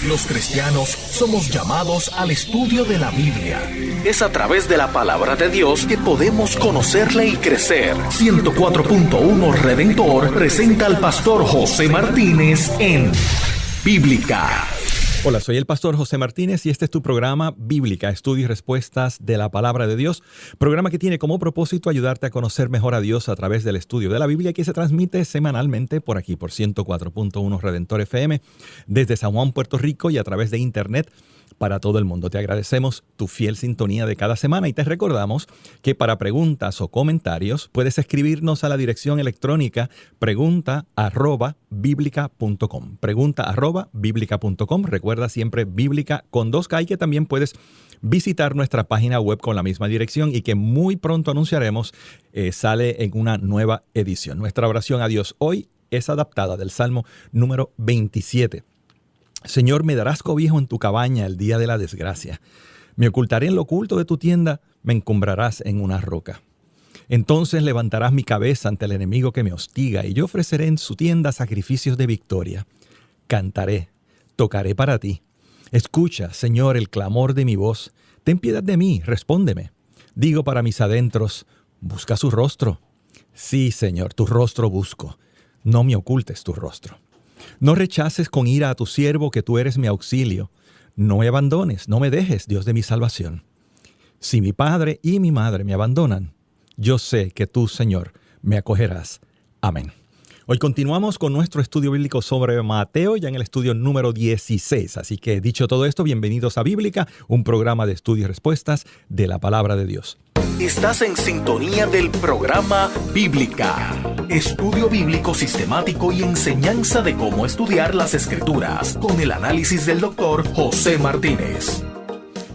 Los cristianos somos llamados al estudio de la Biblia. Es a través de la palabra de Dios que podemos conocerla y crecer. 104.1 Redentor presenta al pastor José Martínez en Bíblica. Hola, soy el pastor José Martínez y este es tu programa Bíblica, Estudio y Respuestas de la Palabra de Dios. Programa que tiene como propósito ayudarte a conocer mejor a Dios a través del estudio de la Biblia, que se transmite semanalmente por aquí, por 104.1 Redentor FM, desde San Juan, Puerto Rico, y a través de internet para todo el mundo. Te agradecemos tu fiel sintonía de cada semana y te recordamos que para preguntas o comentarios puedes escribirnos a la dirección electrónica pregunta@biblica.com. Pregunta@biblica.com. Recuerda siempre Bíblica con 2K, y que también puedes visitar nuestra página web con la misma dirección y que muy pronto anunciaremos sale en una nueva edición. Nuestra oración a Dios hoy es adaptada del Salmo número 27. Señor, me darás cobijo en tu cabaña el día de la desgracia. Me ocultaré en lo oculto de tu tienda, me encumbrarás en una roca. Entonces levantarás mi cabeza ante el enemigo que me hostiga, y yo ofreceré en su tienda sacrificios de victoria. Cantaré, tocaré para ti. Escucha, Señor, el clamor de mi voz. Ten piedad de mí, respóndeme. Digo para mis adentros, busca su rostro. Sí, Señor, tu rostro busco. No me ocultes tu rostro. No rechaces con ira a tu siervo, que tú eres mi auxilio. No me abandones, no me dejes, Dios de mi salvación. Si mi padre y mi madre me abandonan, yo sé que tú, Señor, me acogerás. Amén. Hoy continuamos con nuestro estudio bíblico sobre Mateo, ya en el estudio número 16. Así que, dicho todo esto, bienvenidos a Bíblica, un programa de estudio y respuestas de la Palabra de Dios. Estás en sintonía del programa Bíblica, estudio bíblico sistemático y enseñanza de cómo estudiar las Escrituras, con el análisis del doctor José Martínez.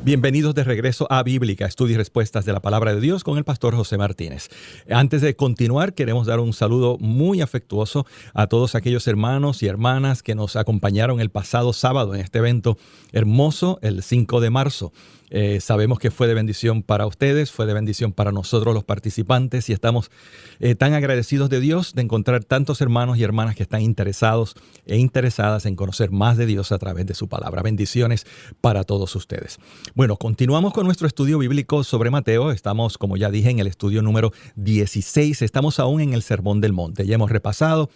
Bienvenidos de regreso a Bíblica, estudio y respuestas de la Palabra de Dios con el pastor José Martínez. Antes de continuar, queremos dar un saludo muy afectuoso a todos aquellos hermanos y hermanas que nos acompañaron el pasado sábado en este evento hermoso, el 5 de marzo. Sabemos que fue de bendición para ustedes, fue de bendición para nosotros los participantes, y estamos tan agradecidos de Dios de encontrar tantos hermanos y hermanas que están interesados e interesadas en conocer más de Dios a través de su palabra. Bendiciones para todos ustedes. Bueno, continuamos con nuestro estudio bíblico sobre Mateo. Estamos, como ya dije, en el estudio número 16. Estamos aún en el Sermón del Monte. Ya hemos repasado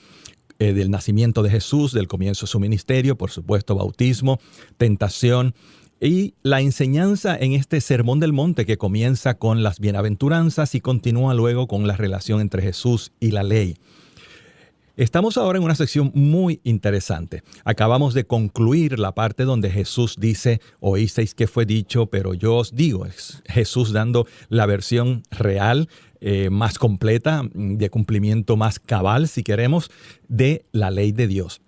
del nacimiento de Jesús, del comienzo de su ministerio, por supuesto, bautismo, tentación, y la enseñanza en este Sermón del Monte, que comienza con las bienaventuranzas y continúa luego con la relación entre Jesús y la ley. Estamos ahora en una sección muy interesante. Acabamos de concluir la parte donde Jesús dice, oísteis que fue dicho, pero yo os digo. Es Jesús dando la versión real, más completa, de cumplimiento más cabal, si queremos, de la ley de Dios.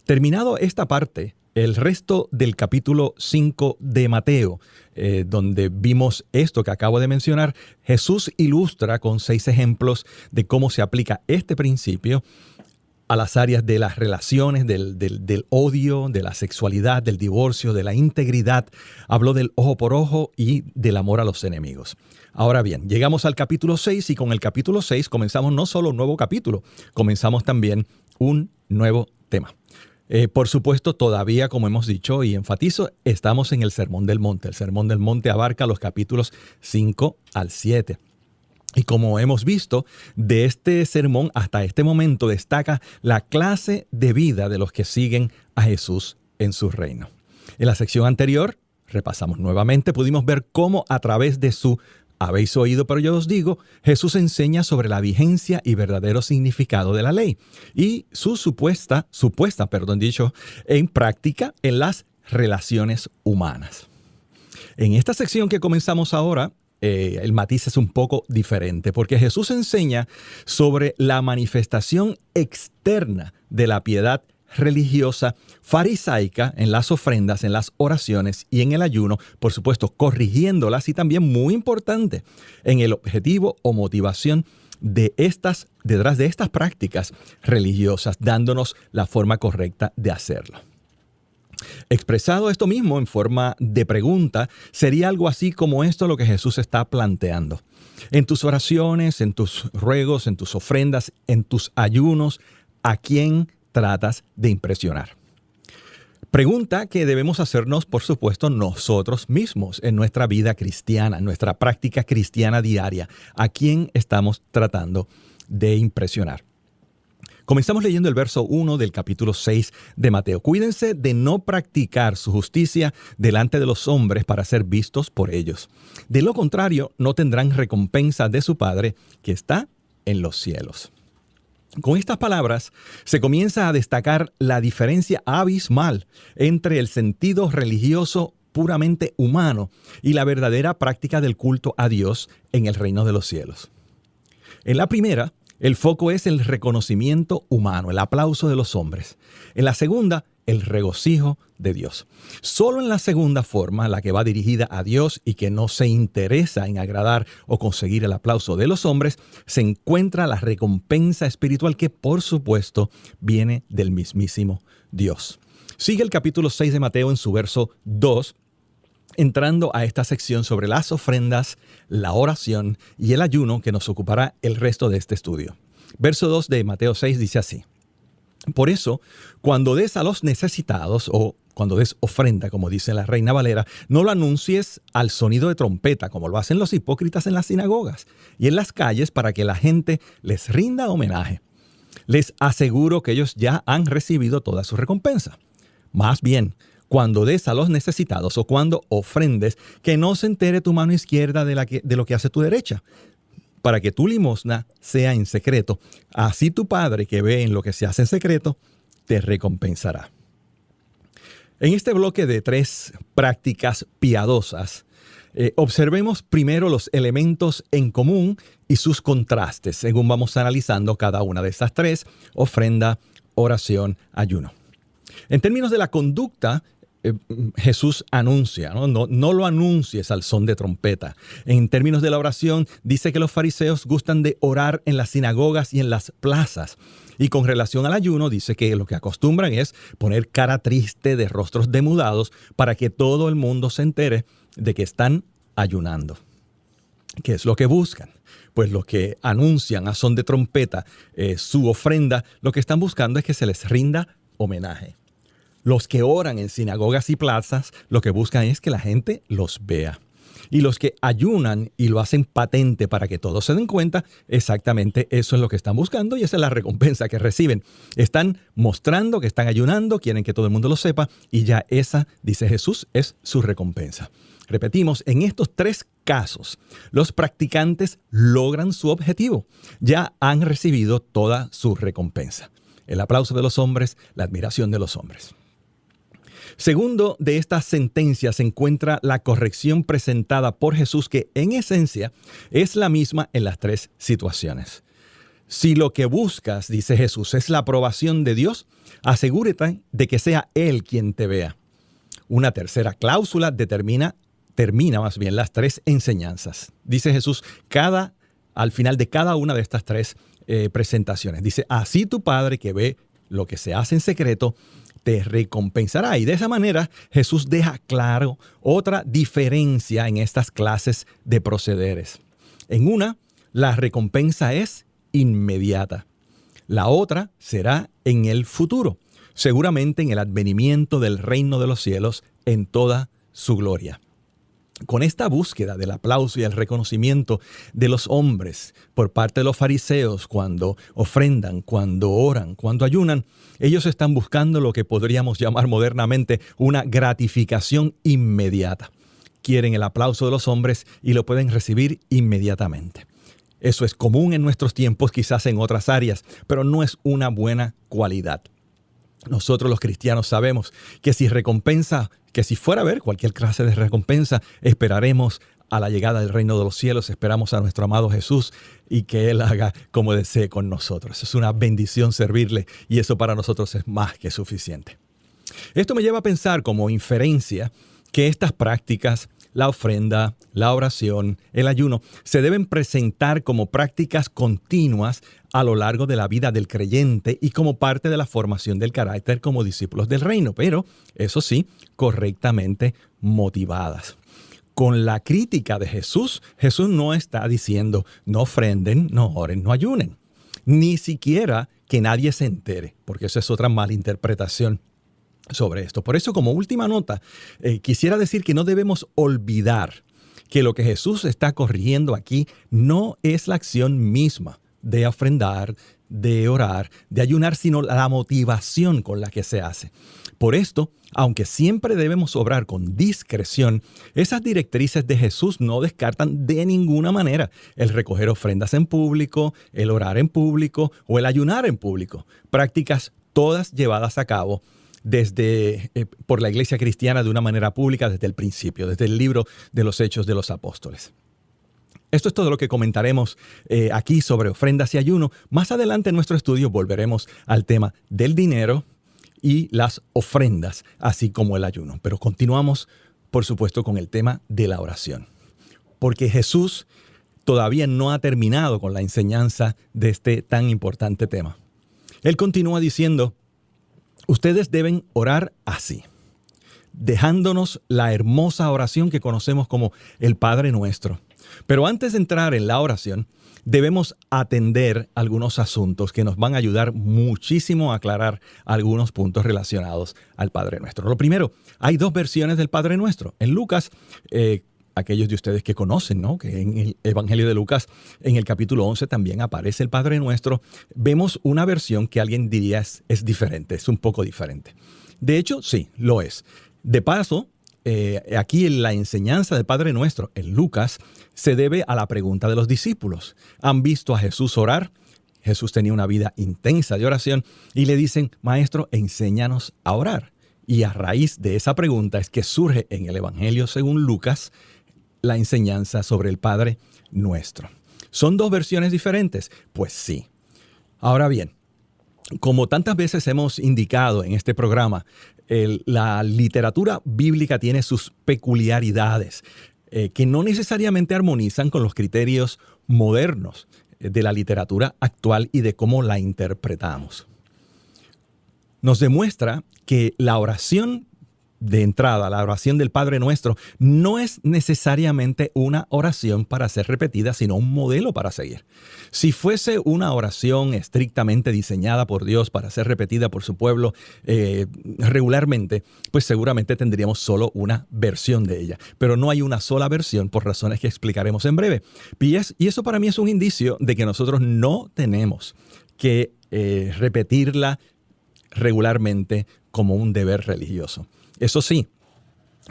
Terminado esta parte, el resto del capítulo 5 de Mateo, donde vimos esto que acabo de mencionar, Jesús ilustra con 6 ejemplos de cómo se aplica este principio a las áreas de las relaciones, del odio, de la sexualidad, del divorcio, de la integridad. Habló del ojo por ojo y del amor a los enemigos. Ahora bien, llegamos al capítulo 6, y con el capítulo 6 comenzamos no solo un nuevo capítulo, comenzamos también un nuevo tema. Por supuesto, todavía, como hemos dicho y enfatizo, estamos en el Sermón del Monte. El Sermón del Monte abarca los capítulos 5 al 7. Y como hemos visto, de este sermón hasta este momento destaca la clase de vida de los que siguen a Jesús en su reino. En la sección anterior, repasamos nuevamente, pudimos ver cómo a través de su habéis oído, pero yo os digo, Jesús enseña sobre la vigencia y verdadero significado de la ley y su supuesta en práctica en las relaciones humanas. En esta sección que comenzamos ahora, el matiz es un poco diferente, porque Jesús enseña sobre la manifestación externa de la piedad religiosa farisaica en las ofrendas, en las oraciones y en el ayuno, por supuesto corrigiéndolas, y también, muy importante, en el objetivo o motivación detrás de estas prácticas religiosas, dándonos la forma correcta de hacerlo. Expresado esto mismo en forma de pregunta, sería algo así como esto lo que Jesús está planteando. En tus oraciones, en tus ruegos, en tus ofrendas, en tus ayunos, ¿a quién tratas de impresionar? Pregunta que debemos hacernos, por supuesto, nosotros mismos en nuestra vida cristiana, en nuestra práctica cristiana diaria. ¿A quién estamos tratando de impresionar? Comenzamos leyendo el verso 1 del capítulo 6 de Mateo. Cuídense de no practicar su justicia delante de los hombres para ser vistos por ellos. De lo contrario, no tendrán recompensa de su Padre que está en los cielos. Con estas palabras se comienza a destacar la diferencia abismal entre el sentido religioso puramente humano y la verdadera práctica del culto a Dios en el reino de los cielos. En la primera, el foco es el reconocimiento humano, el aplauso de los hombres. En la segunda, el regocijo de Dios. Solo en la segunda forma, la que va dirigida a Dios y que no se interesa en agradar o conseguir el aplauso de los hombres, se encuentra la recompensa espiritual que, por supuesto, viene del mismísimo Dios. Sigue el capítulo 6 de Mateo en su verso 2, entrando a esta sección sobre las ofrendas, la oración y el ayuno que nos ocupará el resto de este estudio. Verso 2 de Mateo 6 dice así: Por eso, cuando des a los necesitados, o cuando des ofrenda, como dice la Reina Valera, no lo anuncies al sonido de trompeta, como lo hacen los hipócritas en las sinagogas y en las calles, para que la gente les rinda homenaje. Les aseguro que ellos ya han recibido toda su recompensa. Más bien, cuando des a los necesitados o cuando ofrendes, que no se entere tu mano izquierda de lo que hace tu derecha, para que tu limosna sea en secreto. Así tu Padre que ve en lo que se hace en secreto, te recompensará. En este bloque de 3 prácticas piadosas, observemos primero los elementos en común y sus contrastes, según vamos analizando cada una de estas 3, ofrenda, oración, ayuno. En términos de la conducta, Jesús anuncia, no lo anuncies al son de trompeta. En términos de la oración, dice que los fariseos gustan de orar en las sinagogas y en las plazas. Y con relación al ayuno, dice que lo que acostumbran es poner cara triste de rostros demudados para que todo el mundo se entere de que están ayunando. ¿Qué es lo que buscan? Pues los que anuncian a son de trompeta su ofrenda, lo que están buscando es que se les rinda homenaje. Los que oran en sinagogas y plazas, lo que buscan es que la gente los vea. Y los que ayunan y lo hacen patente para que todos se den cuenta, exactamente eso es lo que están buscando y esa es la recompensa que reciben. Están mostrando que están ayunando, quieren que todo el mundo lo sepa y ya esa, dice Jesús, es su recompensa. Repetimos, en estos 3 casos, los practicantes logran su objetivo. Ya han recibido toda su recompensa. El aplauso de los hombres, la admiración de los hombres. Segundo de estas sentencias se encuentra la corrección presentada por Jesús, que en esencia es la misma en las 3 situaciones. Si lo que buscas, dice Jesús, es la aprobación de Dios, asegúrate de que sea Él quien te vea. Una tercera cláusula termina más bien las 3 enseñanzas. Dice Jesús al final de cada una de estas 3 presentaciones. Dice, así tu Padre que ve lo que se hace en secreto, te recompensará. Y de esa manera Jesús deja claro otra diferencia en estas clases de procederes. En una, la recompensa es inmediata. La otra será en el futuro, seguramente en el advenimiento del reino de los cielos en toda su gloria. Con esta búsqueda del aplauso y el reconocimiento de los hombres por parte de los fariseos cuando ofrendan, cuando oran, cuando ayunan, ellos están buscando lo que podríamos llamar modernamente una gratificación inmediata. Quieren el aplauso de los hombres y lo pueden recibir inmediatamente. Eso es común en nuestros tiempos, quizás en otras áreas, pero no es una buena cualidad. Nosotros los cristianos sabemos que si fuera a haber cualquier clase de recompensa, esperaremos a la llegada del reino de los cielos, esperamos a nuestro amado Jesús y que Él haga como desee con nosotros. Es una bendición servirle y eso para nosotros es más que suficiente. Esto me lleva a pensar como inferencia que estas prácticas, la ofrenda, la oración, el ayuno, se deben presentar como prácticas continuas a lo largo de la vida del creyente y como parte de la formación del carácter como discípulos del reino, pero eso sí, correctamente motivadas. Con la crítica de Jesús, Jesús no está diciendo no ofrenden, no oren, no ayunen, ni siquiera que nadie se entere, porque esa es otra mala interpretación. sobre esto. Por eso, como última nota, quisiera decir que no debemos olvidar que lo que Jesús está corrigiendo aquí no es la acción misma de ofrendar, de orar, de ayunar, sino la motivación con la que se hace. Por esto, aunque siempre debemos obrar con discreción, esas directrices de Jesús no descartan de ninguna manera el recoger ofrendas en público, el orar en público o el ayunar en público. Prácticas todas llevadas a cabo por la Iglesia cristiana de una manera pública desde el principio, desde el libro de los Hechos de los Apóstoles. Esto es todo lo que comentaremos aquí sobre ofrendas y ayuno. Más adelante en nuestro estudio volveremos al tema del dinero y las ofrendas, así como el ayuno. Pero continuamos, por supuesto, con el tema de la oración. Porque Jesús todavía no ha terminado con la enseñanza de este tan importante tema. Él continúa diciendo: ustedes deben orar así, dejándonos la hermosa oración que conocemos como el Padre Nuestro. Pero antes de entrar en la oración, debemos atender algunos asuntos que nos van a ayudar muchísimo a aclarar algunos puntos relacionados al Padre Nuestro. Lo primero, hay dos versiones del Padre Nuestro. En Lucas, aquellos de ustedes que conocen, ¿no?, que en el Evangelio de Lucas, en el capítulo 11 también aparece el Padre Nuestro, vemos una versión que alguien diría es diferente, es un poco diferente. De hecho, sí, lo es. De paso, aquí en la enseñanza del Padre Nuestro, en Lucas, se debe a la pregunta de los discípulos. ¿Han visto a Jesús orar? Jesús tenía una vida intensa de oración y le dicen: Maestro, enséñanos a orar. Y a raíz de esa pregunta es que surge en el Evangelio según Lucas la enseñanza sobre el Padre Nuestro. ¿Son dos versiones diferentes? Pues sí. Ahora bien, como tantas veces hemos indicado en este programa, la literatura bíblica tiene sus peculiaridades que no necesariamente armonizan con los criterios modernos de la literatura actual y de cómo la interpretamos. Nos demuestra que la oración de entrada, la oración del Padre Nuestro, no es necesariamente una oración para ser repetida, sino un modelo para seguir. Si fuese una oración estrictamente diseñada por Dios para ser repetida por su pueblo regularmente, pues seguramente tendríamos solo una versión de ella. Pero no hay una sola versión por razones que explicaremos en breve. Y eso para mí es un indicio de que nosotros no tenemos que repetirla regularmente como un deber religioso. Eso sí,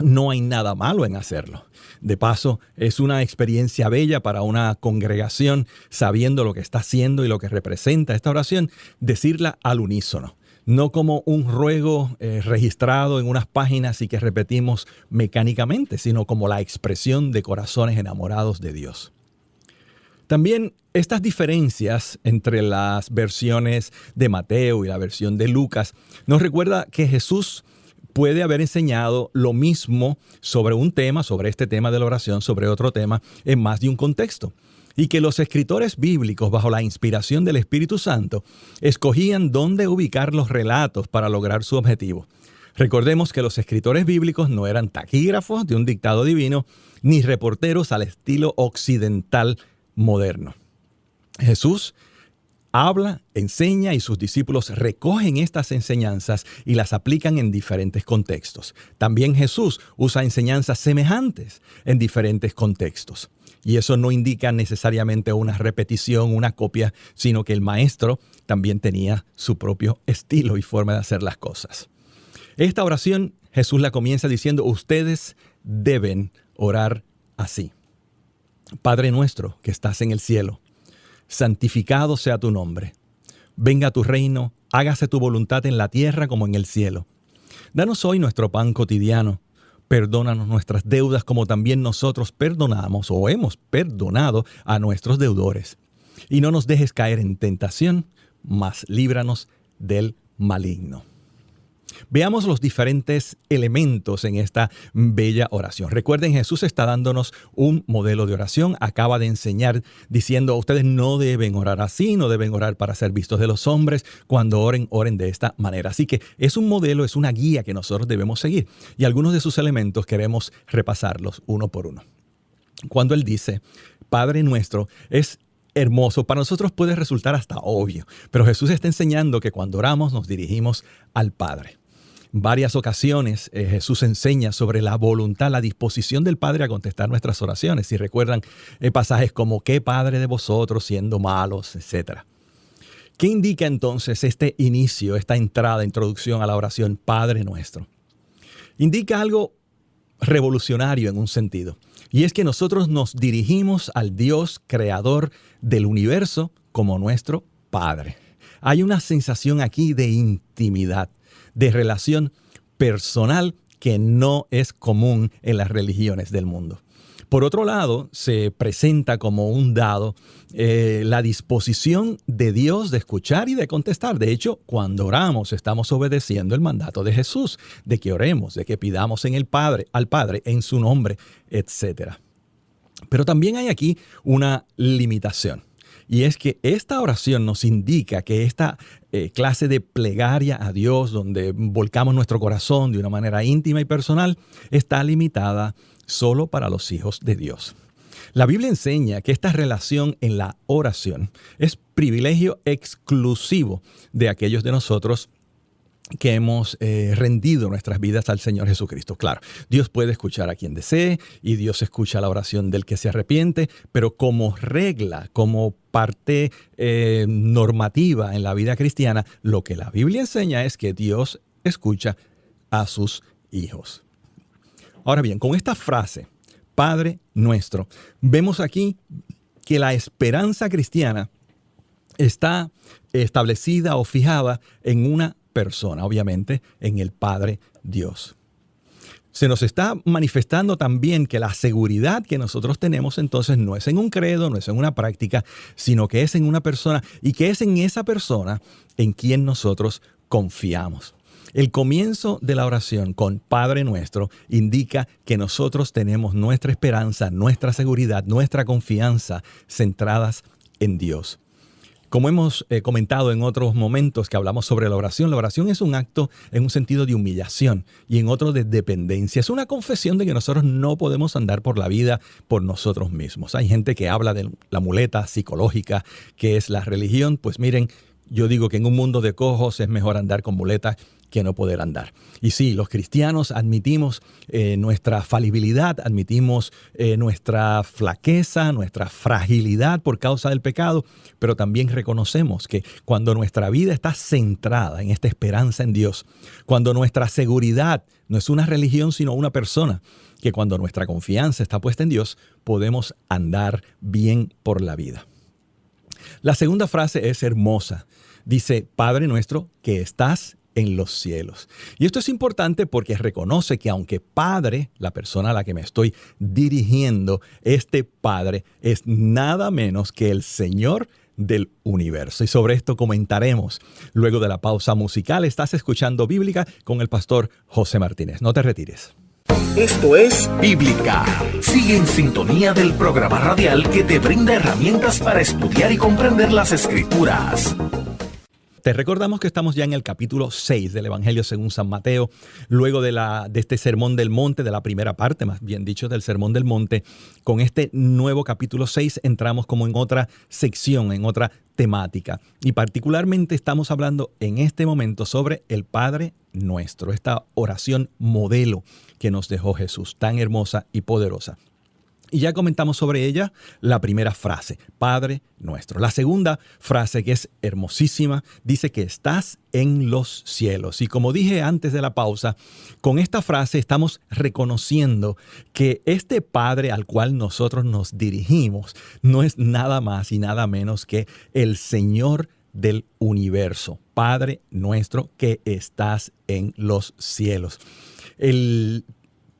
no hay nada malo en hacerlo. De paso, es una experiencia bella para una congregación, sabiendo lo que está haciendo y lo que representa esta oración, decirla al unísono. No como un ruego registrado en unas páginas y que repetimos mecánicamente, sino como la expresión de corazones enamorados de Dios. También estas diferencias entre las versiones de Mateo y la versión de Lucas nos recuerda que Jesús puede haber enseñado lo mismo sobre un tema, sobre este tema de la oración, sobre otro tema, en más de un contexto. Y que los escritores bíblicos, bajo la inspiración del Espíritu Santo, escogían dónde ubicar los relatos para lograr su objetivo. Recordemos que los escritores bíblicos no eran taquígrafos de un dictado divino, ni reporteros al estilo occidental moderno. Jesús habla, enseña y sus discípulos recogen estas enseñanzas y las aplican en diferentes contextos. También Jesús usa enseñanzas semejantes en diferentes contextos. Y eso no indica necesariamente una repetición, una copia, sino que el maestro también tenía su propio estilo y forma de hacer las cosas. Esta oración Jesús la comienza diciendo: ustedes deben orar así. Padre nuestro que estás en el cielo, santificado sea tu nombre. Venga tu reino, hágase tu voluntad en la tierra como en el cielo. Danos hoy nuestro pan cotidiano. Perdónanos nuestras deudas como también nosotros perdonamos o hemos perdonado a nuestros deudores. Y no nos dejes caer en tentación, mas líbranos del maligno. Veamos los diferentes elementos en esta bella oración. Recuerden, Jesús está dándonos un modelo de oración. Acaba de enseñar diciendo: ustedes no deben orar así, no deben orar para ser vistos de los hombres. Cuando oren, oren de esta manera. Así que es un modelo, es una guía que nosotros debemos seguir. Y algunos de sus elementos queremos repasarlos uno por uno. Cuando Él dice Padre nuestro, es hermoso. Para nosotros puede resultar hasta obvio, pero Jesús está enseñando que cuando oramos nos dirigimos al Padre. varias ocasiones Jesús enseña sobre la voluntad, la disposición del Padre a contestar nuestras oraciones. Si recuerdan pasajes como ¿qué Padre de vosotros siendo malos?, etcétera. ¿Qué indica entonces este inicio, esta entrada, introducción a la oración Padre Nuestro? Indica algo revolucionario en un sentido, y es que nosotros nos dirigimos al Dios creador del universo como nuestro Padre. Hay una sensación aquí de intimidad, de relación personal que no es común en las religiones del mundo. Por otro lado, se presenta como un dado la disposición de Dios de escuchar y de contestar. De hecho, cuando oramos, estamos obedeciendo el mandato de Jesús, de que oremos, de que pidamos en el Padre, al Padre, en su nombre, etc. Pero también hay aquí una limitación. Y es que esta oración nos indica que esta clase de plegaria a Dios, donde volcamos nuestro corazón de una manera íntima y personal, está limitada solo para los hijos de Dios. La Biblia enseña que esta relación en la oración es privilegio exclusivo de aquellos de nosotros que hemos rendido nuestras vidas al Señor Jesucristo. Claro, Dios puede escuchar a quien desee y Dios escucha la oración del que se arrepiente, pero como regla, como parte normativa en la vida cristiana, lo que la Biblia enseña es que Dios escucha a sus hijos. Ahora bien, con esta frase, Padre Nuestro, vemos aquí que la esperanza cristiana está establecida o fijada en una persona, obviamente, en el Padre Dios. Se nos está manifestando también que la seguridad que nosotros tenemos entonces no es en un credo, no es en una práctica, sino que es en una persona y que es en esa persona en quien nosotros confiamos. El comienzo de la oración con Padre Nuestro indica que nosotros tenemos nuestra esperanza, nuestra seguridad, nuestra confianza centradas en Dios. Como hemos comentado en otros momentos que hablamos sobre la oración es un acto en un sentido de humillación y en otro de dependencia. Es una confesión de que nosotros no podemos andar por la vida por nosotros mismos. Hay gente que habla de la muleta psicológica que es la religión. Pues miren, yo digo que en un mundo de cojos es mejor andar con muletas que no poder andar. Y sí, los cristianos admitimos nuestra falibilidad, admitimos nuestra flaqueza, nuestra fragilidad por causa del pecado, pero también reconocemos que cuando nuestra vida está centrada en esta esperanza en Dios, cuando nuestra seguridad no es una religión sino una persona, que cuando nuestra confianza está puesta en Dios, podemos andar bien por la vida. La segunda frase es hermosa. Dice, Padre nuestro que estás en los cielos. Y esto es importante porque reconoce que aunque Padre, la persona a la que me estoy dirigiendo, este Padre es nada menos que el Señor del universo. Y sobre esto comentaremos luego de la pausa musical. Estás escuchando Bíblica con el pastor José Martínez. No te retires. Esto es Bíblica. Sigue en sintonía del programa radial que te brinda herramientas para estudiar y comprender las Escrituras. Te recordamos que estamos ya en el capítulo 6 del Evangelio según San Mateo, luego de este Sermón del Monte, de la primera parte, más bien dicho, del Sermón del Monte. Con este nuevo capítulo 6 entramos como en otra sección, en otra temática. Y particularmente estamos hablando en este momento sobre el Padre Nuestro, esta oración modelo que nos dejó Jesús, tan hermosa y poderosa. Y ya comentamos sobre ella la primera frase, Padre Nuestro. La segunda frase, que es hermosísima, dice que estás en los cielos. Y como dije antes de la pausa, con esta frase estamos reconociendo que este Padre al cual nosotros nos dirigimos no es nada más y nada menos que el Señor del universo. Padre Nuestro que estás en los cielos. El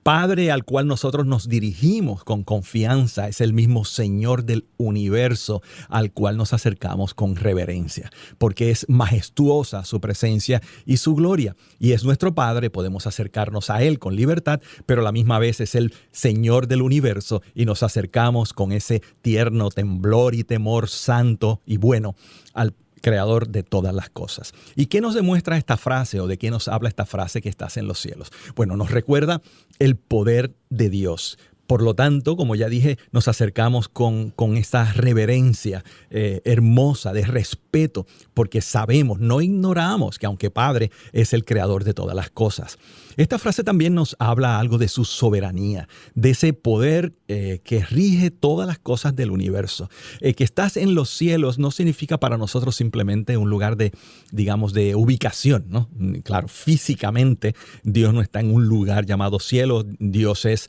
Padre al cual nosotros nos dirigimos con confianza es el mismo Señor del universo al cual nos acercamos con reverencia, porque es majestuosa su presencia y su gloria. Y es nuestro Padre, podemos acercarnos a Él con libertad, pero a la misma vez es el Señor del universo y nos acercamos con ese tierno temblor y temor santo y bueno al Creador de todas las cosas. ¿Y qué nos demuestra esta frase o de qué nos habla esta frase que estás en los cielos? Bueno, nos recuerda el poder de Dios Por lo tanto, como ya dije, nos acercamos con esta reverencia hermosa, de respeto, porque sabemos, no ignoramos que aunque Padre es el creador de todas las cosas. Esta frase también nos habla algo de su soberanía, de ese poder que rige todas las cosas del universo. Que estás en los cielos no significa para nosotros simplemente un lugar de, digamos, de ubicación, ¿no? Claro, físicamente Dios no está en un lugar llamado cielo. Dios es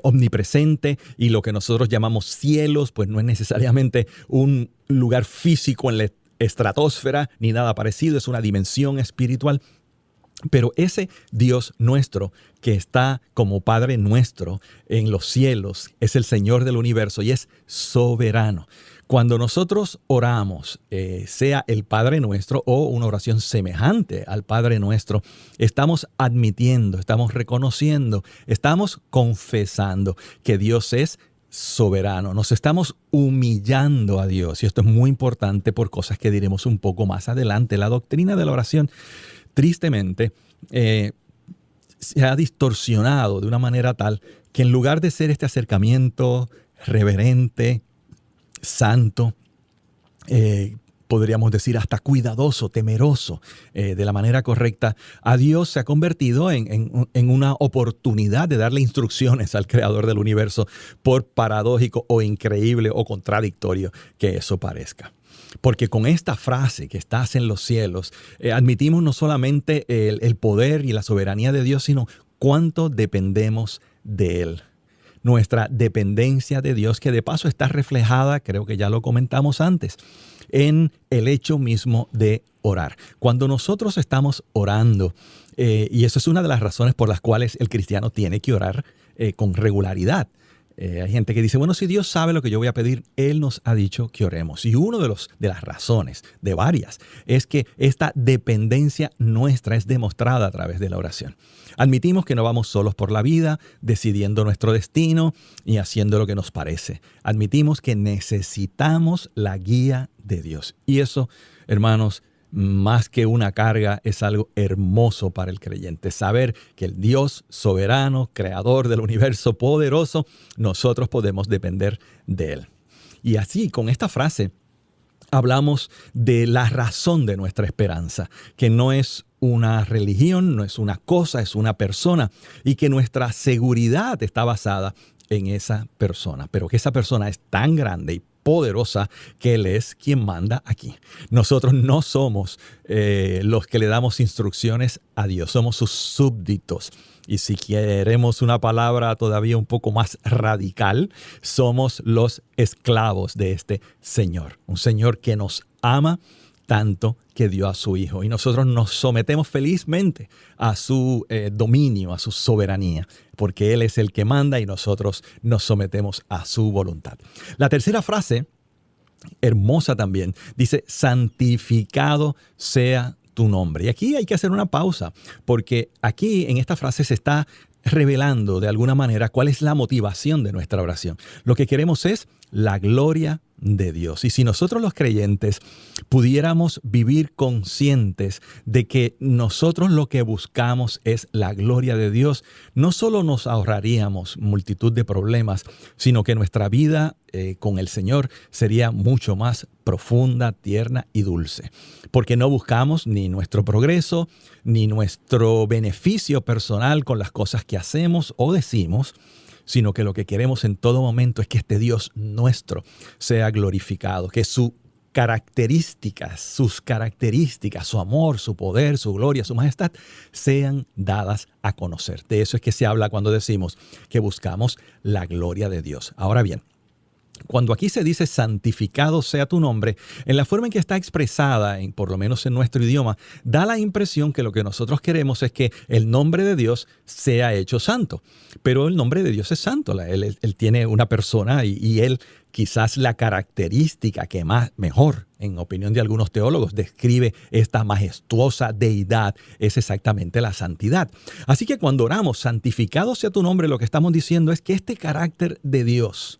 omnipresente, y lo que nosotros llamamos cielos pues no es necesariamente un lugar físico en la estratosfera ni nada parecido, es una dimensión espiritual. Pero ese Dios nuestro que está como Padre nuestro en los cielos es el Señor del universo y es soberano. Cuando nosotros oramos, sea el Padre Nuestro o una oración semejante al Padre Nuestro, estamos admitiendo, estamos reconociendo, estamos confesando que Dios es soberano. Nos estamos humillando a Dios, y esto es muy importante por cosas que diremos un poco más adelante. La doctrina de la oración, tristemente, se ha distorsionado de una manera tal que en lugar de ser este acercamiento reverente, santo, podríamos decir hasta cuidadoso, temeroso, de la manera correcta, a Dios se ha convertido en una oportunidad de darle instrucciones al Creador del universo, por paradójico o increíble o contradictorio que eso parezca. Porque con esta frase, que estás en los cielos, admitimos no solamente el poder y la soberanía de Dios, sino cuánto dependemos de Él. Nuestra dependencia de Dios, que de paso está reflejada, creo que ya lo comentamos antes, en el hecho mismo de orar. Cuando nosotros estamos orando, y eso es una de las razones por las cuales el cristiano tiene que orar con regularidad. Hay gente que dice, bueno, si Dios sabe lo que yo voy a pedir, Él nos ha dicho que oremos. Y una de las razones, de varias, es que esta dependencia nuestra es demostrada a través de la oración. Admitimos que no vamos solos por la vida, decidiendo nuestro destino y haciendo lo que nos parece. Admitimos que necesitamos la guía de Dios. Y eso, hermanos, más que una carga, es algo hermoso para el creyente. Saber que el Dios soberano, creador del universo, poderoso, nosotros podemos depender de Él. Y así, con esta frase, hablamos de la razón de nuestra esperanza, que no es una religión, no es una cosa, es una persona, y que nuestra seguridad está basada en esa persona, pero que esa persona es tan grande y poderosa que Él es quien manda aquí. Nosotros no somos los que le damos instrucciones a Dios, somos sus súbditos. Y si queremos una palabra todavía un poco más radical, somos los esclavos de este Señor. Un Señor que nos ama tanto que dio a su Hijo. Y nosotros nos sometemos felizmente a su dominio, a su soberanía, porque Él es el que manda y nosotros nos sometemos a su voluntad. La tercera frase, hermosa también, dice, santificado sea tu nombre. Y aquí hay que hacer una pausa, porque aquí en esta frase se está revelando de alguna manera cuál es la motivación de nuestra oración. Lo que queremos es la gloria de Dios. Y si nosotros los creyentes pudiéramos vivir conscientes de que nosotros lo que buscamos es la gloria de Dios, no solo nos ahorraríamos multitud de problemas, sino que nuestra vida con el Señor sería mucho más profunda, tierna y dulce. Porque no buscamos ni nuestro progreso, ni nuestro beneficio personal con las cosas que hacemos o decimos, sino que lo que queremos en todo momento es que este Dios nuestro sea glorificado, que sus características, su amor, su poder, su gloria, su majestad, sean dadas a conocer. De eso es que se habla cuando decimos que buscamos la gloria de Dios. Ahora bien, cuando aquí se dice santificado sea tu nombre, en la forma en que está expresada, por lo menos en nuestro idioma, da la impresión que lo que nosotros queremos es que el nombre de Dios sea hecho santo. Pero el nombre de Dios es santo. Él tiene una persona y Él quizás la característica que mejor, en opinión de algunos teólogos, describe esta majestuosa deidad es exactamente la santidad. Así que cuando oramos, santificado sea tu nombre, lo que estamos diciendo es que este carácter de Dios,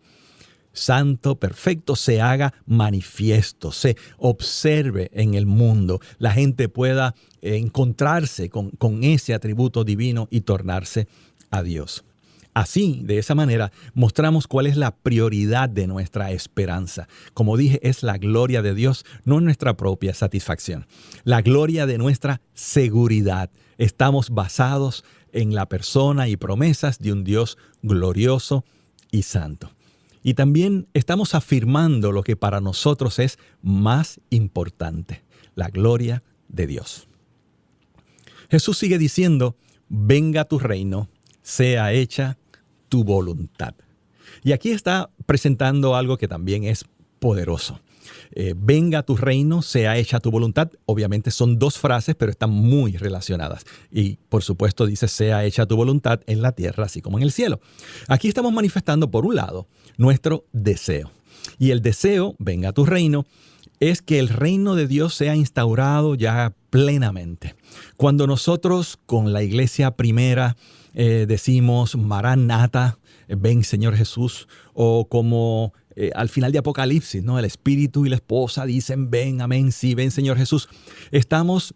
santo, perfecto, se haga manifiesto, se observe en el mundo, la gente pueda encontrarse con ese atributo divino y tornarse a Dios. Así, de esa manera, mostramos cuál es la prioridad de nuestra esperanza. Como dije, es la gloria de Dios, no nuestra propia satisfacción. La gloria de nuestra seguridad. Estamos basados en la persona y promesas de un Dios glorioso y santo. Y también estamos afirmando lo que para nosotros es más importante, la gloria de Dios. Jesús sigue diciendo, venga tu reino, sea hecha tu voluntad. Y aquí está presentando algo que también es poderoso. Venga tu reino, sea hecha tu voluntad. Obviamente son dos frases, pero están muy relacionadas. Y por supuesto dice, sea hecha tu voluntad en la tierra, así como en el cielo. Aquí estamos manifestando, por un lado, nuestro deseo. Y el deseo, venga tu reino, es que el reino de Dios sea instaurado ya plenamente. Cuando nosotros con la iglesia primera decimos Maranata, ven Señor Jesús, o como al final de Apocalipsis, ¿no? El Espíritu y la esposa dicen ven, amén, sí, ven Señor Jesús. Estamos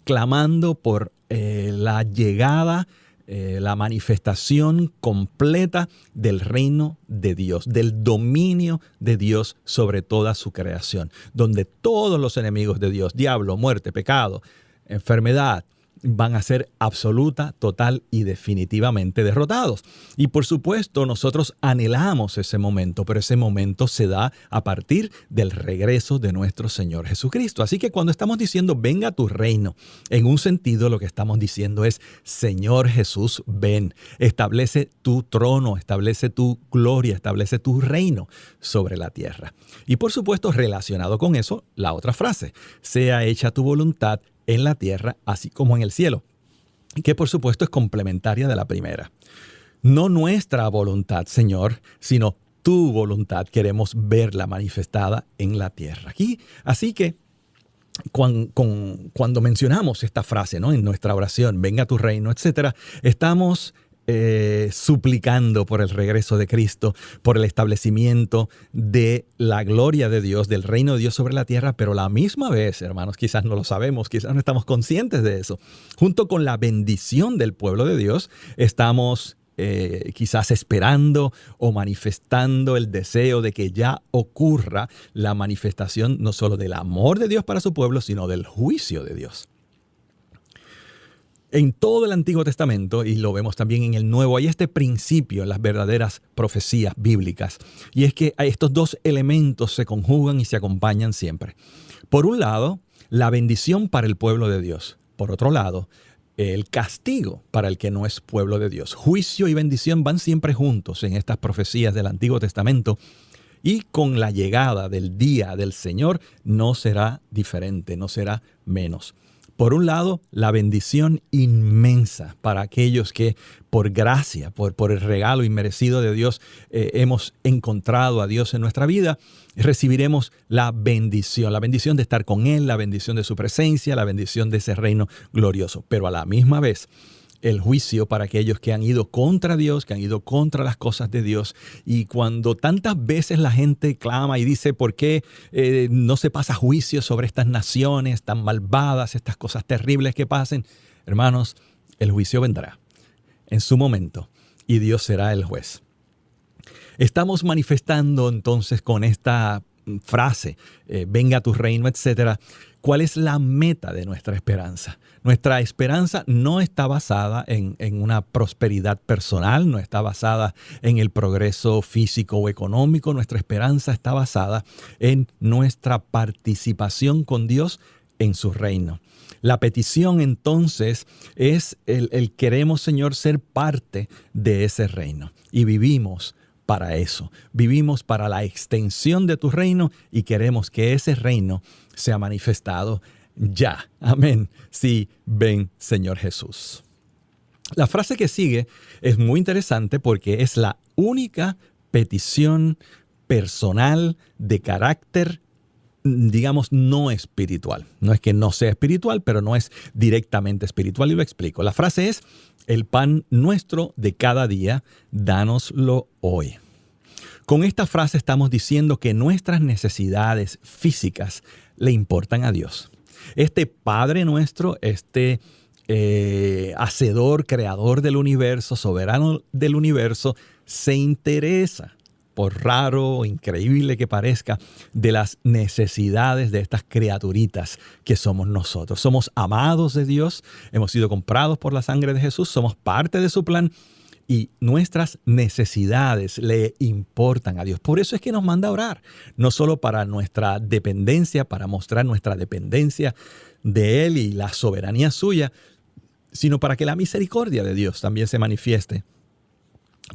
clamando por la llegada, la manifestación completa del reino de Dios, del dominio de Dios sobre toda su creación, donde todos los enemigos de Dios, diablo, muerte, pecado, enfermedad, van a ser absoluta, total y definitivamente derrotados. Y por supuesto, nosotros anhelamos ese momento, pero ese momento se da a partir del regreso de nuestro Señor Jesucristo. Así que cuando estamos diciendo, venga tu reino, en un sentido lo que estamos diciendo es, Señor Jesús, ven, establece tu trono, establece tu gloria, establece tu reino sobre la tierra. Y por supuesto, relacionado con eso, la otra frase, sea hecha tu voluntad en la tierra, así como en el cielo, que por supuesto es complementaria de la primera. No nuestra voluntad, Señor, sino tu voluntad queremos verla manifestada en la tierra. Aquí, así que cuando mencionamos esta frase, ¿no? En nuestra oración, venga tu reino, etcétera, estamos suplicando por el regreso de Cristo, por el establecimiento de la gloria de Dios, del reino de Dios sobre la tierra, pero a la misma vez, hermanos, quizás no lo sabemos, quizás no estamos conscientes de eso. Junto con la bendición del pueblo de Dios, estamos quizás esperando o manifestando el deseo de que ya ocurra la manifestación no solo del amor de Dios para su pueblo, sino del juicio de Dios. En todo el Antiguo Testamento, y lo vemos también en el Nuevo, hay este principio en las verdaderas profecías bíblicas. Y es que estos dos elementos se conjugan y se acompañan siempre. Por un lado, la bendición para el pueblo de Dios. Por otro lado, el castigo para el que no es pueblo de Dios. Juicio y bendición van siempre juntos en estas profecías del Antiguo Testamento. Y con la llegada del día del Señor no será diferente, no será menos. Por un lado, la bendición inmensa para aquellos que por gracia, por el regalo inmerecido de Dios, hemos encontrado a Dios en nuestra vida, recibiremos la bendición de estar con Él, la bendición de su presencia, la bendición de ese reino glorioso. Pero a la misma vez, el juicio para aquellos que han ido contra Dios, que han ido contra las cosas de Dios. Y cuando tantas veces la gente clama y dice, ¿por qué no se pasa juicio sobre estas naciones tan malvadas, estas cosas terribles que pasen? Hermanos, el juicio vendrá en su momento y Dios será el juez. Estamos manifestando entonces con esta frase, venga tu reino, etcétera. ¿Cuál es la meta de nuestra esperanza? Nuestra esperanza no está basada en una prosperidad personal, no está basada en el progreso físico o económico. Nuestra esperanza está basada en nuestra participación con Dios en su reino. La petición entonces es el queremos, Señor, ser parte de ese reino y vivimos para eso. Vivimos para la extensión de tu reino y queremos que ese reino sea manifestado ya. Amén. Sí, ven, Señor Jesús. La frase que sigue es muy interesante porque es la única petición personal de carácter, digamos, no espiritual. No es que no sea espiritual, pero no es directamente espiritual y lo explico. La frase es, el pan nuestro de cada día, dánoslo hoy. Con esta frase estamos diciendo que nuestras necesidades físicas le importan a Dios. Este Padre nuestro, este hacedor, creador del universo, soberano del universo, se interesa, por raro o increíble que parezca, de las necesidades de estas criaturitas que somos nosotros. Somos amados de Dios, hemos sido comprados por la sangre de Jesús, somos parte de su plan y nuestras necesidades le importan a Dios. Por eso es que nos manda a orar, no solo para nuestra dependencia, para mostrar nuestra dependencia de Él y la soberanía suya, sino para que la misericordia de Dios también se manifieste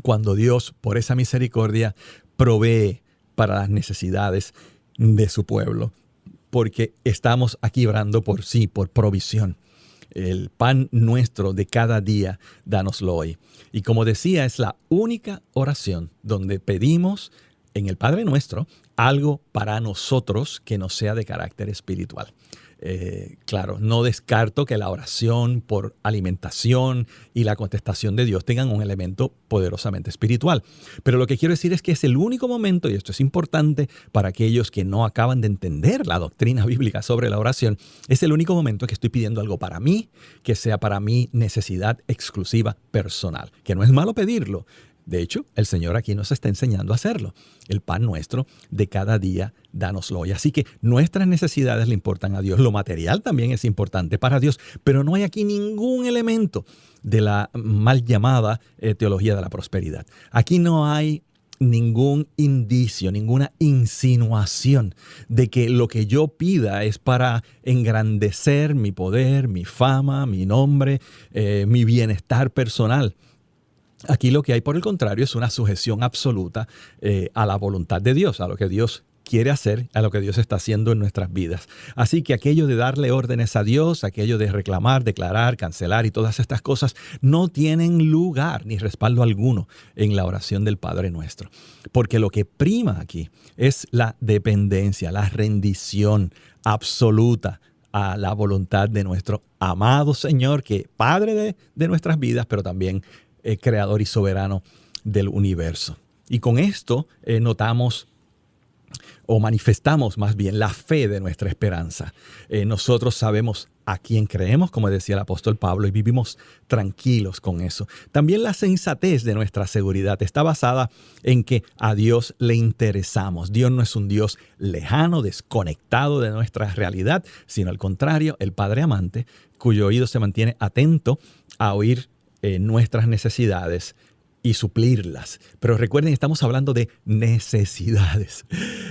cuando Dios, por esa misericordia, provee para las necesidades de su pueblo. Porque estamos aquí orando por provisión. El pan nuestro de cada día, dánoslo hoy. Y como decía, es la única oración donde pedimos en el Padre Nuestro algo para nosotros que no sea de carácter espiritual. Claro, no descarto que la oración por alimentación y la contestación de Dios tengan un elemento poderosamente espiritual. Pero lo que quiero decir es que es el único momento, y esto es importante para aquellos que no acaban de entender la doctrina bíblica sobre la oración, es el único momento que estoy pidiendo algo para mí, que sea para mi necesidad exclusiva personal. Que no es malo pedirlo. De hecho, el Señor aquí nos está enseñando a hacerlo. El pan nuestro de cada día, dánoslo hoy. Así que nuestras necesidades le importan a Dios. Lo material también es importante para Dios, pero no hay aquí ningún elemento de la mal llamada teología de la prosperidad. Aquí no hay ningún indicio, ninguna insinuación de que lo que yo pida es para engrandecer mi poder, mi fama, mi nombre, mi bienestar personal. Aquí lo que hay, por el contrario, es una sujeción absoluta a la voluntad de Dios, a lo que Dios quiere hacer, a lo que Dios está haciendo en nuestras vidas. Así que aquello de darle órdenes a Dios, aquello de reclamar, declarar, cancelar y todas estas cosas no tienen lugar ni respaldo alguno en la oración del Padre Nuestro. Porque lo que prima aquí es la dependencia, la rendición absoluta a la voluntad de nuestro amado Señor, que Padre de nuestras vidas, pero también creador y soberano del universo. Y con esto notamos o manifestamos más bien la fe de nuestra esperanza. Nosotros sabemos a quién creemos, como decía el apóstol Pablo, y vivimos tranquilos con eso. También la sensatez de nuestra seguridad está basada en que a Dios le interesamos. Dios no es un Dios lejano, desconectado de nuestra realidad, sino al contrario, el Padre amante, cuyo oído se mantiene atento a oír nuestras necesidades y suplirlas. Pero recuerden, estamos hablando de necesidades.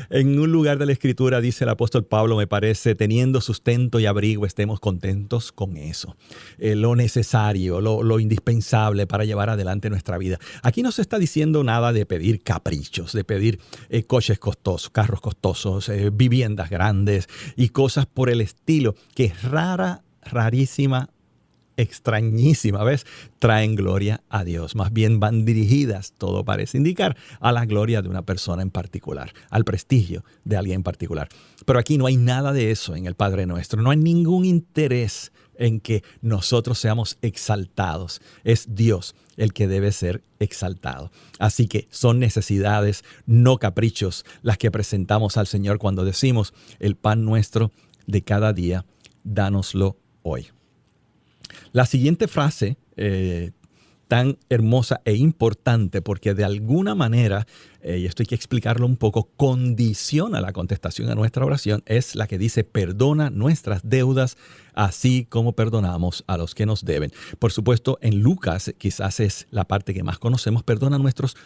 En un lugar de la Escritura dice el apóstol Pablo, me parece, teniendo sustento y abrigo, estemos contentos con eso. Lo necesario, lo indispensable para llevar adelante nuestra vida. Aquí no se está diciendo nada de pedir caprichos, de pedir coches costosos, carros costosos, viviendas grandes y cosas por el estilo, que es rarísima, extrañísima vez, traen gloria a Dios. Más bien van dirigidas, todo parece indicar, a la gloria de una persona en particular, al prestigio de alguien en particular. Pero aquí no hay nada de eso en el Padre Nuestro. No hay ningún interés en que nosotros seamos exaltados. Es Dios el que debe ser exaltado. Así que son necesidades, no caprichos, las que presentamos al Señor cuando decimos, el pan nuestro de cada día, dánoslo hoy. La siguiente frase, tan hermosa e importante, porque de alguna manera, y esto hay que explicarlo un poco, condiciona la contestación a nuestra oración, es la que dice, perdona nuestras deudas, así como perdonamos a los que nos deben. Por supuesto, en Lucas, quizás es la parte que más conocemos, perdona nuestros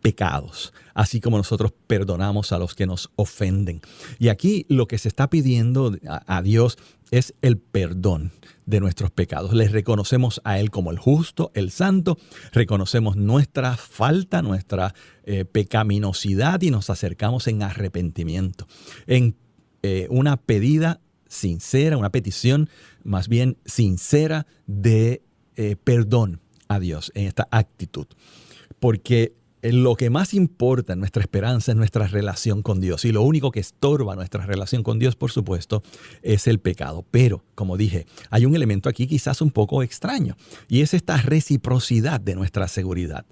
pecados, así como nosotros perdonamos a los que nos ofenden. Y aquí lo que se está pidiendo a Dios es el perdón de nuestros pecados. Les reconocemos a Él como el justo, el santo, reconocemos nuestra falta, nuestra pecaminosidad y nos acercamos en arrepentimiento, en una pedida sincera, una petición más bien sincera de perdón a Dios en esta actitud. Porque lo que más importa en nuestra esperanza es nuestra relación con Dios. Y lo único que estorba nuestra relación con Dios, por supuesto, es el pecado. Pero, como dije, hay un elemento aquí quizás un poco extraño. Y es esta reciprocidad de nuestra seguridad.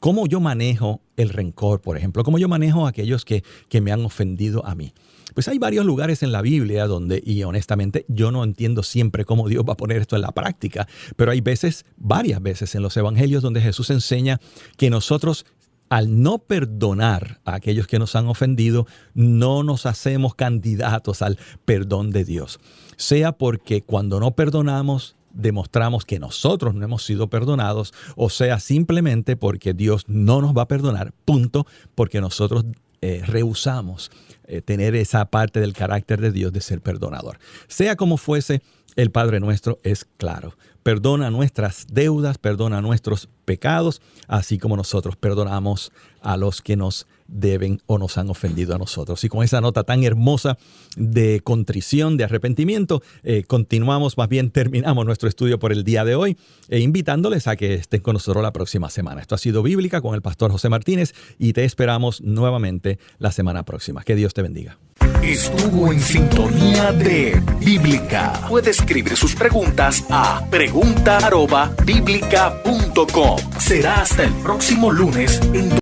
¿Cómo yo manejo el rencor, por ejemplo? ¿Cómo yo manejo a aquellos que me han ofendido a mí? Pues hay varios lugares en la Biblia donde, y honestamente, yo no entiendo siempre cómo Dios va a poner esto en la práctica, pero hay veces, varias veces en los evangelios donde Jesús enseña que nosotros, al no perdonar a aquellos que nos han ofendido, no nos hacemos candidatos al perdón de Dios. Sea porque cuando no perdonamos, demostramos que nosotros no hemos sido perdonados, o sea, simplemente porque Dios no nos va a perdonar, punto, porque nosotros rehusamos tener esa parte del carácter de Dios de ser perdonador. Sea como fuese, el Padre Nuestro es claro. Perdona nuestras deudas, perdona nuestros pecados, así como nosotros perdonamos a los que nos deben o nos han ofendido a nosotros. Y con esa nota tan hermosa de contrición, de arrepentimiento, continuamos, más bien terminamos nuestro estudio por el día de hoy, invitándoles a que estén con nosotros la próxima semana. Esto ha sido Bíblica con el pastor José Martínez y te esperamos nuevamente la semana próxima. Que Dios te bendiga. Estuvo en sintonía de Bíblica. Puede escribir sus preguntas a pregunta@biblica.com. Será hasta el próximo lunes en